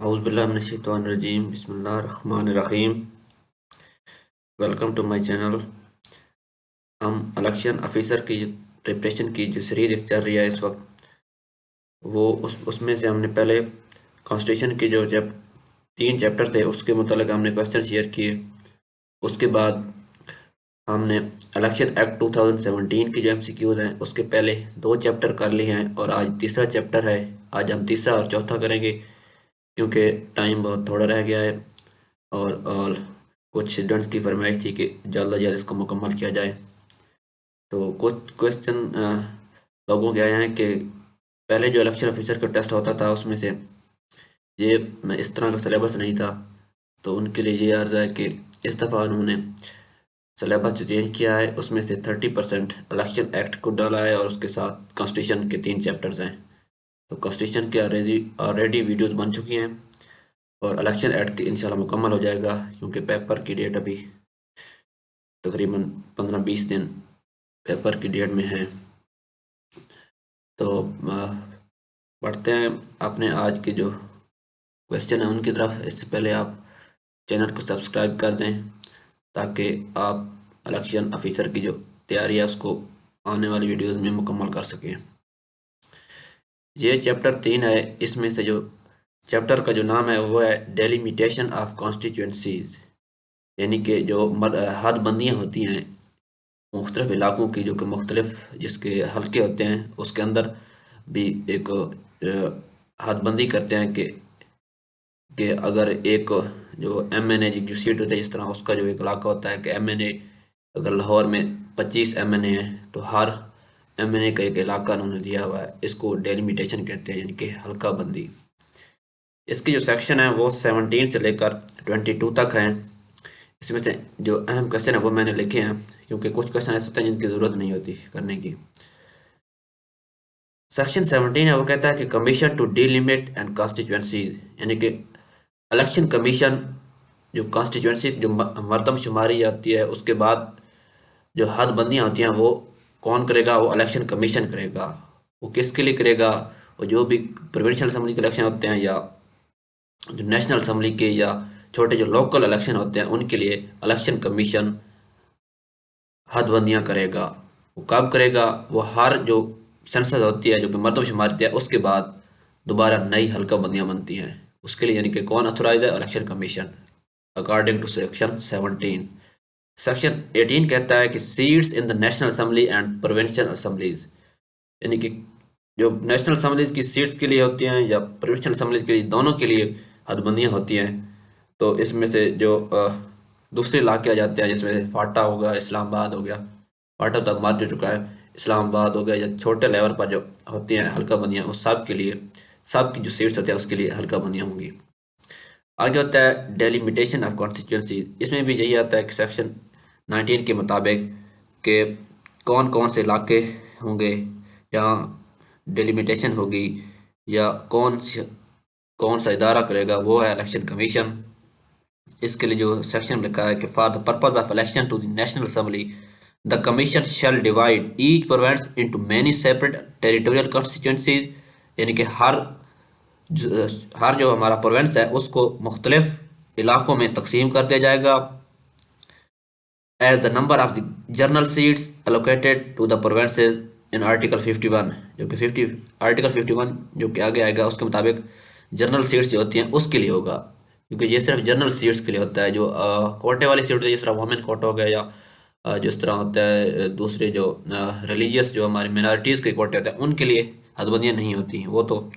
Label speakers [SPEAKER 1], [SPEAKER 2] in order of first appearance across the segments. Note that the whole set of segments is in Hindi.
[SPEAKER 1] औज़ुबिल्लाहिमिनश्शैतानिर्रजीम बिस्मिल्लाहिर्रहमानिर्रहीम। Welcome to my channel. हम इलेक्शन ऑफिसर की प्रिपरेशन की जो सीरीज एक चल रही है इस वक्त, वो उसमें से हमने पहले कॉन्स्टिट्यूशन के जो जब 3 चैप्टर थे उसके मुतालिक हमने क्वेश्चन शेयर किए। उसके बाद हमने इलेक्शन एक्ट 2017 की जो MCQs हैं उसके पहले 2 चैप्टर कर लिए हैं और आज तीसरा चैप्टर है। आज हम तीसरा और चौथा करेंगे क्योंकि टाइम बहुत थोड़ा रह गया है और कुछ स्टूडेंट्स की फरमाइश थी कि जल्द अज जल्द इसको मुकम्मल किया जाए। तो कुछ क्वेश्चन लोगों के आए हैं कि पहले जो इलेक्शन ऑफिसर का टेस्ट होता था उसमें से ये इस तरह का सिलेबस नहीं था, तो उनके लिए ये अर्ज़ है कि इस दफ़ा उन्होंने सिलेबस जो चेंज किया है उसमें से 30% इलेक्शन एक्ट को डाला है और उसके साथ कॉन्स्टिट्यूशन के 3 चैप्टर्स हैं। तो कॉन्स्टिट्यूशन के ऑलरेडी वीडियोज़ बन चुकी हैं और इलेक्शन एक्ट इंशाल्लाह मुकम्मल हो जाएगा क्योंकि पेपर की डेट अभी तकरीबन 15-20 दिन पेपर की डेट में है। तो बढ़ते हैं अपने आज के जो क्वेश्चन है उनकी तरफ। इससे पहले आप चैनल को सब्सक्राइब कर दें ताकि आप इलेक्शन ऑफिसर की जो तैयारी है उसको आने वाली वीडियोस में मुकम्मल कर सकें। ये चैप्टर 3 है। इसमें से जो चैप्टर का जो नाम है वो है डेलिमिटेशन ऑफ कॉन्स्टिट्यूंसीज, यानी कि जो हदबंदियाँ होती हैं मुख्तलिफ इलाकों की, जो कि मुख्तलिफ जिसके हल्के होते हैं उसके अंदर भी एक हदबंदी करते हैं कि अगर एक जो MNA की जो सीट होती है, जिस तरह उसका जो एक इलाका होता है कि MNA अगर लाहौर में 25 MNA हैं तो हर MNA का एक इलाका उन्होंने दिया हुआ है। इसको डेलिमिटेशन कहते हैं, यानी कि हल्का बंदी। इसकी जो सेक्शन है वो 17 से लेकर 22 तक हैं। इसमें से जो अहम क्वेश्चन है वो मैंने लिखे हैं क्योंकि कुछ क्वेश्चन ऐसे होते हैं जिनकी ज़रूरत नहीं होती करने की। सेक्शन 17 है वो कहता है कि commission to delimit and constituencies, यानी कि इलेक्शन कमीशन जो कॉन्स्टिट्यूंसी जो मरदमशुमारी आती है उसके बाद जो हदबंदियाँ होती हैं वो कौन करेगा? वो इलेक्शन कमीशन करेगा। वो किसके लिए करेगा? वो जो भी प्रोविंशियल असम्बली के इलेक्शन होते हैं या जो नेशनल असम्बली के या छोटे जो लोकल इलेक्शन होते हैं उनके लिए इलेक्शन कमीशन हदबंदियाँ करेगा। वो कब करेगा? वो हर जो संसद होती है जो कि मरदमशुमारी होती है उसके बाद दोबारा नई हल्का बंदियाँ बनती हैं उसके लिए, यानी कि कौन अथोराइज है? Election commission according to section 17। Section 18 कहता है कि seats in the national assembly and provincial assemblies, यानी कि जो नेशनल असम्बलीज की सीट्स के लिए होती हैं या प्रोविंशियल असम्बलीज के लिए, दोनों के लिए हदबंदियाँ होती हैं। तो इसमें से जो दूसरे इलाके आ जाते हैं जिसमें फाटा हो गया, इस्लामाबाद हो गया, फाटा तो अब मर जो चुका है, इस्लामाबाद हो गया, या छोटे लेवल पर जो होती हैं हल्का बंदियाँ, उस सब के लिए सब की जो सीट्स होती हैं उसके लिए हल्का बंदियाँ होंगी। आगे होता है डेलिमिटेशन ऑफ कॉन्स्टिट्यूंसी। इसमें भी यही आता है कि सेक्शन 19 के मुताबिक कि कौन कौन से इलाके होंगे जहाँ डेलिमिटेशन होगी या कौन सा इदारा करेगा, वो है इलेक्शन कमीशन। इसके लिए जो सेक्शन लिखा है कि for the purpose of election to the national assembly the commission shall divide each province into many separate territorial constituencies, यानी कि हर जो हमारा प्रोविंस है उसको मुख्तलिफ इलाकों में तकसीम कर दिया जाएगा। As the number of the general seats allocated to the provinces in article 51, जो कि आर्टिकल 51 जो कि आगे आएगा उसके मुताबिक जनरल सीट्स जो होती हैं उसके लिए होगा, क्योंकि ये सिर्फ जनरल सीट्स के लिए होता है। जो कोटे वाली सीट होती है जिस तरह वोमेन कोटा हो गया या जिस तरह होता है दूसरे जो रिलीजियस जो हमारी मिनॉरिटीज़ के कोटे होते हैं उनके लिए हदबंदियाँ नहीं होती हैं, वो तो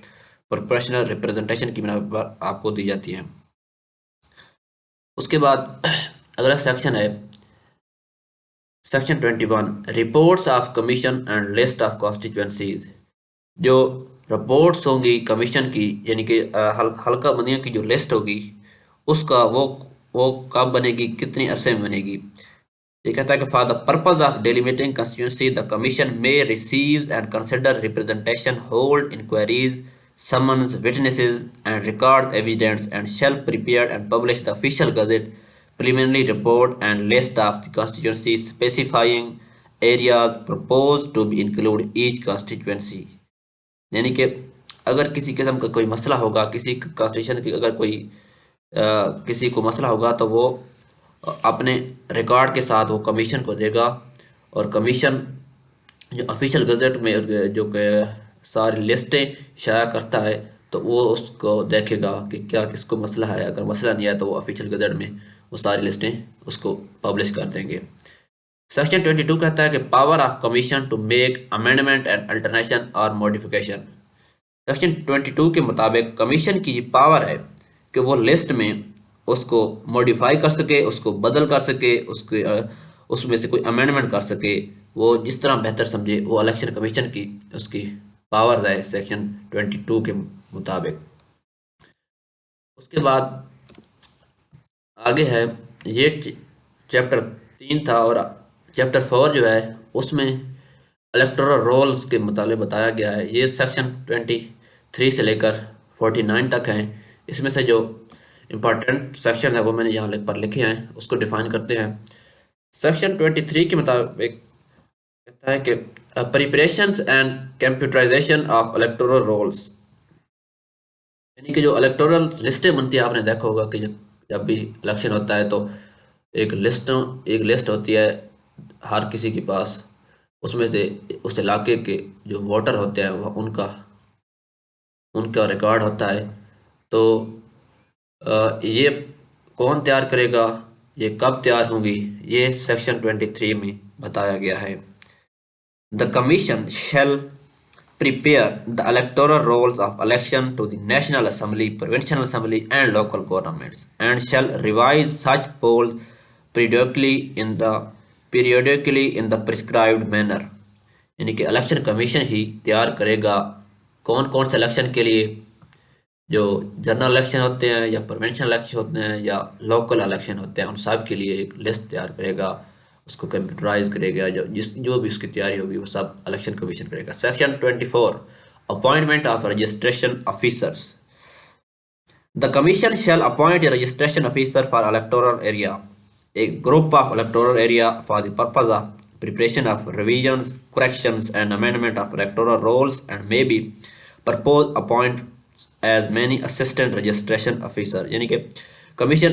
[SPEAKER 1] प्रोपोर्शनल रिप्रेजेंटेशन की बिना पर आपको दी जाती है। उसके बाद अगला सेक्शन है section 21 reports of commission and list of constituencies. जो रिपोर्ट्स होंगी कमीशन की, यानी कि हल्का बंदियों की जो लिस्ट होगी उसका वो कब बनेगी, कितनी अरसे में बनेगी। ये कहता है कि for the purpose of delimiting constituency the commission may receive and consider representation, hold inquiries, summons witnesses and record evidence, and shall prepare and publish the official gazette preliminary report and list of the constituency specifying areas proposed to be included each constituency, यानी कि अगर किसी किस्म का कोई मसला होगा, किसी कॉन्स्टिट्यूशन की अगर कोई किसी को मसला होगा तो वो अपने रिकॉर्ड के साथ वो कमीशन को देगा, और कमीशन जो ऑफिशियल गज़ट में जो सारी लिस्टें शाया करता है तो वो उसको देखेगा कि क्या किसको मसला है। अगर मसला नहीं है तो वो ऑफिशियल गज़ट में वो सारी लिस्टें उसको पब्लिश कर देंगे। सेक्शन 22 कहता है कि power of commission to make amendment and alternation और मॉडिफिकेशन। सेक्शन 22 के मुताबिक कमीशन की पावर है कि वो लिस्ट में उसको मॉडिफाई कर सके, उसको बदल कर सके, उसके उसमें से कोई अमेंडमेंट कर सके, वो जिस तरह बेहतर समझे। वो इलेक्शन कमीशन की उसकी पावर है सेक्शन 22 के मुताबिक। उसके बाद आगे है, ये चैप्टर 3 था, और चैप्टर 4 जो है उसमें इलेक्टोरल रोल्स के मुताबिक बताया गया है। ये सेक्शन 23 से लेकर 49 तक हैं। इसमें से जो इम्पोर्टेंट सेक्शन है वो मैंने यहाँ पर लिखे हैं, उसको डिफाइन करते हैं। सेक्शन 23 के मुताबिक कहता है कि preparations and computerization of electoral rolls, यानी कि जो इलेक्टोरल लिस्टें बनती है, आपने देखा होगा कि जब भी इलेक्शन होता है तो एक लिस्ट होती है हर किसी के पास, उसमें से उस इलाके के जो वोटर होते हैं वह उनका उनका रिकॉर्ड होता है। तो ये कौन तैयार करेगा, ये कब तैयार होंगी, ये सेक्शन 23 में बताया गया है। The commission shell prepare the electoral rolls of election to the National Assembly, Provincial Assembly and local governments, and shall revise such polls periodically in the prescribed manner। यानी कि इलेक्शन कमीशन ही तैयार करेगा कौन कौन से इलेक्शन के लिए, जो जनरल इलेक्शन होते हैं या प्रोविंशियल इलेक्शन होते हैं या लोकल इलेक्शन होते हैं, उन सब के लिए एक लिस्ट तैयार करेगा, उसको कंप्यूटराइज करेगा। जो भी उसकी तैयारी होगी वो सब इलेक्शन कमीशन करेगा। Section 24 appointment of registration officers. The commission shall appoint a registration officer for electoral area, a group of electoral area for the purpose of preparation of revisions, corrections and amendment of electoral rolls, and may be propose appoint as many assistant registration officer। यानी कि कमीशन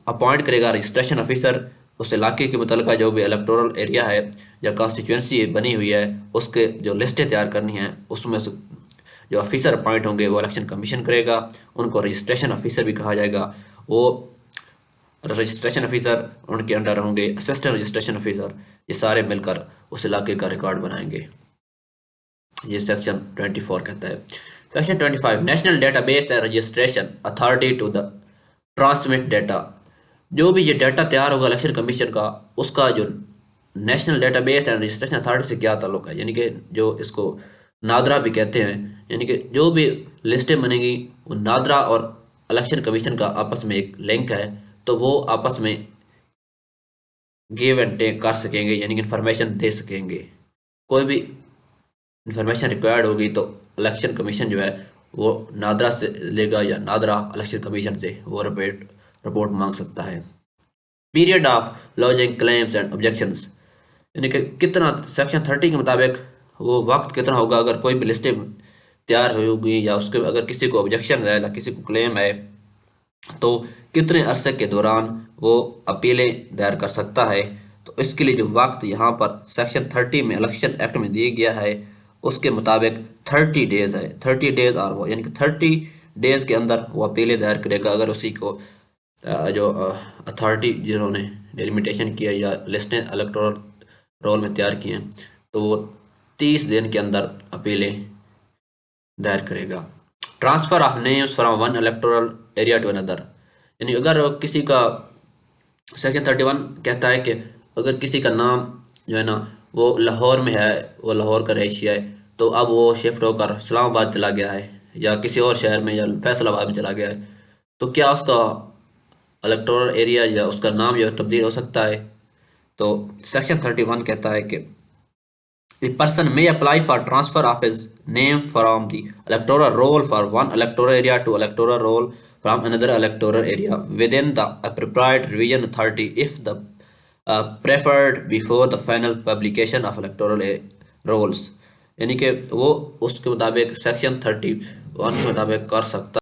[SPEAKER 1] अपॉइंट करेगा रजिस्ट्रेशन ऑफिसर उस इलाके के मुतल्लिका जो भी इलेक्टोरल एरिया है या कॉन्स्टिट्यूंसी बनी हुई है उसके जो लिस्टें तैयार करनी हैं, उसमें जो ऑफिसर अपॉइंट होंगे वो इलेक्शन कमीशन करेगा। उनको रजिस्ट्रेशन ऑफिसर भी कहा जाएगा। वो रजिस्ट्रेशन ऑफिसर उनके अंडर होंगे, असिस्टेंट रजिस्ट्रेशन ऑफिसर, ये सारे मिलकर उस इलाके का रिकॉर्ड बनाएंगे। ये सेक्शन 24 कहता है। Section 25 national database and registration authority to the transmit data. जो भी ये डाटा तैयार होगा इलेक्शन कमीशन का, उसका जो national database and registration authority से क्या ताल्लुक है, यानी कि जो इसको नादरा भी कहते हैं, यानी कि जो भी लिस्टें बनेंगी वो नादरा और इलेक्शन कमीशन का आपस में एक लिंक है, तो वो आपस में गिव एंड टेक कर सकेंगे, यानी कि इन्फॉर्मेशन दे सकेंगे। कोई भी इन्फॉर्मेशन रिक्वायर्ड होगी तो इलेक्शन कमीशन जो है वो नादरा से लेगा या नादरा इलेक्शन कमीशन से वो रिपोर्ट मांग सकता है। Period of lodging claims and objections, यानी कि कितना सेक्शन 30 के मुताबिक वो वक्त कितना होगा अगर कोई भी लिस्टें तैयार होगी या उसके अगर किसी को ऑब्जेक्शन है या किसी को क्लेम है तो कितने अरसे के दौरान वो अपीलें दायर कर सकता है। तो इसके लिए जो वक्त यहाँ पर सेक्शन 30 में इलेक्शन एक्ट में दिया गया है उसके मुताबिक 30 डेज है। 30 डेज और वो यानी कि 30 डेज के अंदर वो अपीलें दायर करेगा। अगर उसी को जो अथॉरिटी जिन्होंने डिलिमिटेशन किया या लिस्टें इलेक्टोरल रोल में तैयार किए हैं तो वो 30 दिन के अंदर अपीलें दायर करेगा। Transfer of names from one electoral area to another, यानी अगर किसी का सेक्शन 31 कहता है कि अगर किसी का नाम जो है ना वो लाहौर में है, वो लाहौर का रहिशी है, तो अब वो शिफ्ट होकर इस्लामाबाद चला गया है या किसी और शहर में या फैसलाबाद में चला गया है, तो क्या उसका इलेक्टोरल एरिया या उसका नाम जो तब्दील हो सकता है। तो सेक्शन 31 कहता है कि the person may apply for transfer of his name from the electoral roll for one electoral area to electoral roll from another electoral area within the appropriate revision authority if the preferred before the final publication of electoral rolls। यानी कि वो उसके मुताबिक सेक्शन कानून के मुताबिक कर सकता